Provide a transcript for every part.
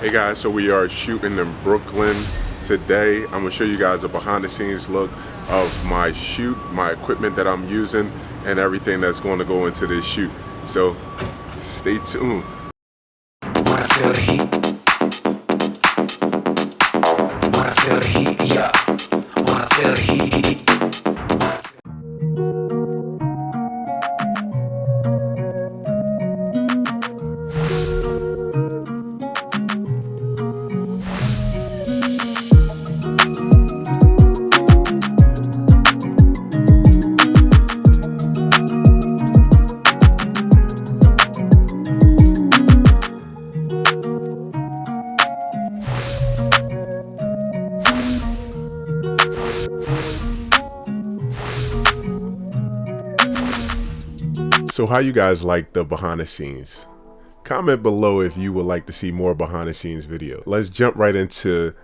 Hey guys, so we are shooting in Brooklyn today. I'm gonna show you guys a behind the scenes look of my shoot, my equipment that I'm using, and everything that's going to go into this shoot. So stay tuned. Wanna feel the heat? Wanna feel the heat? Yeah. Wanna feel the heat? So how you guys like the behind the scenes? Comment below if you would like to see more behind the scenes video. Let's jump right into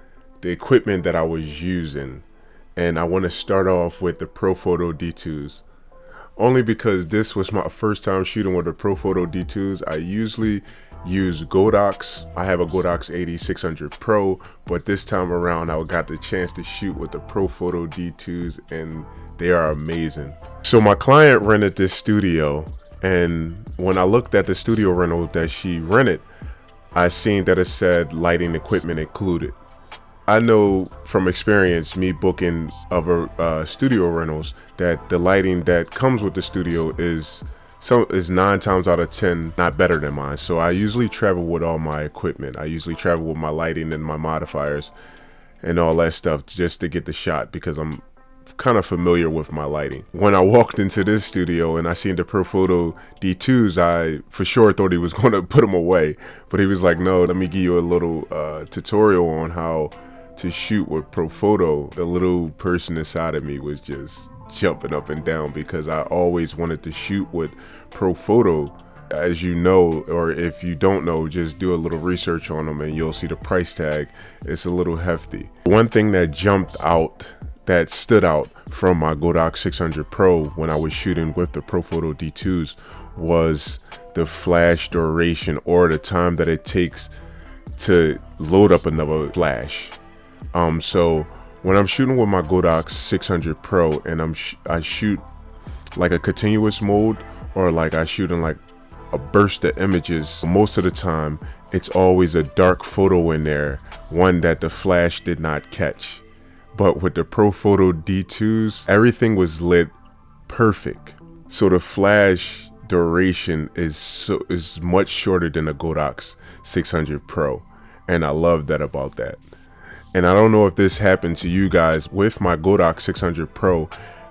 the equipment that I was using. And I want to start off with the Profoto D2s. Only because this was my first time shooting with the Profoto D2s. I usually use Godox. I have a Godox 8600 Pro, but this time around I got the chance to shoot with the Profoto D2s and they are amazing. So my client rented this studio, and when I looked at the studio rental that she rented, I seen that it said lighting equipment included. I know from experience, me booking other studio rentals, that the lighting that comes with the studio is 9 times out of 10 not better than mine. So I usually travel with all my equipment. I usually travel with my lighting and my modifiers and all that stuff just to get the shot, because I'm kind of familiar with my lighting. When I walked into this studio and I seen the Profoto D2s, I for sure thought he was going to put them away, but he was like, no, let me give you a little tutorial on how to shoot with Profoto. The little person inside of me was just jumping up and down because I always wanted to shoot with Profoto. As you know, or if you don't know, just do a little research on them and you'll see the price tag. It's a little hefty. One thing that that stood out from my Godox 600 Pro when I was shooting with the Profoto D2s was the flash duration, or the time that it takes to load up another flash. So when I'm shooting with my Godox 600 Pro and I shoot like a continuous mode, or like I shoot in like a burst of images, most of the time it's always a dark photo in there, one that the flash did not catch. But with the Profoto D2s, everything was lit perfect. So the flash duration is much shorter than the Godox 600 Pro. And I love that about that. And I don't know if this happened to you guys with my Godox 600 Pro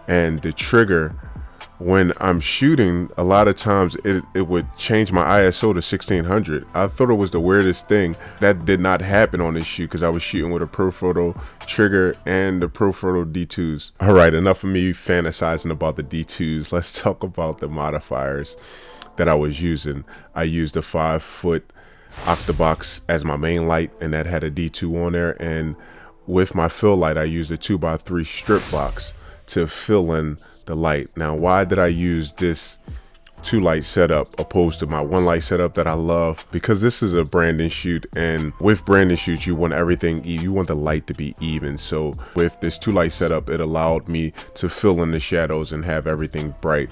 and the trigger. When I'm shooting, a lot of times it would change my ISO to 1600. I thought it was the weirdest thing. That did not happen on this shoot because I was shooting with a Profoto trigger and the Profoto D2s. All right, enough of me fantasizing about the D2s. Let's talk about the modifiers that I was using. I used a 5-foot Octabox as my main light, and that had a D2 on there. And with my fill light, I used a 2x3 strip box to fill in the light. Now, why did I use this 2-light setup opposed to my 1-light setup that I love? Because this is a branding shoot, and with branding shoots you want everything, you want the light to be even. So with this 2-light setup, it allowed me to fill in the shadows and have everything bright,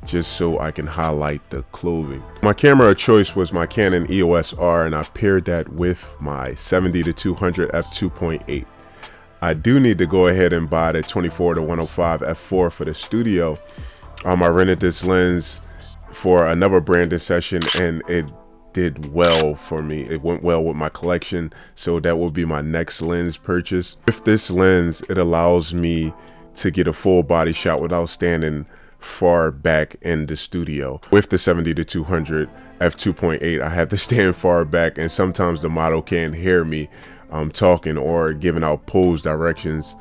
just so I can highlight the clothing. My camera of choice was my Canon EOS R, and I paired that with my 70-200 f2.8. I do need to go ahead and buy the 24-105 f4 for the studio. I rented this lens for another branding session and it did well for me. It went well with my collection, so that will be my next lens purchase. With this lens, it allows me to get a full body shot without standing far back in the studio. With the 70-200 f2.8, I have to stand far back, and sometimes the model can't hear me talking or giving out pose directions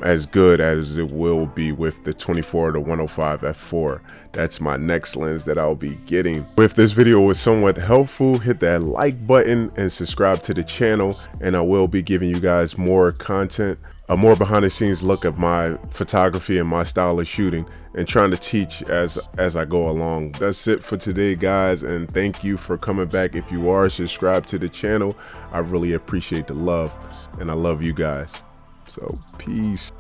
as good as it will be with the 24-105 f4. That's my next lens that I'll be getting. If this video was somewhat helpful, hit that like button and subscribe to the channel, and I will be giving you guys more content. a more behind the scenes look at my photography and my style of shooting, and trying to teach as I go along. That's it for today, guys, and thank you for coming back. If you are subscribed to the channel, I really appreciate the love, and I love you guys. So peace.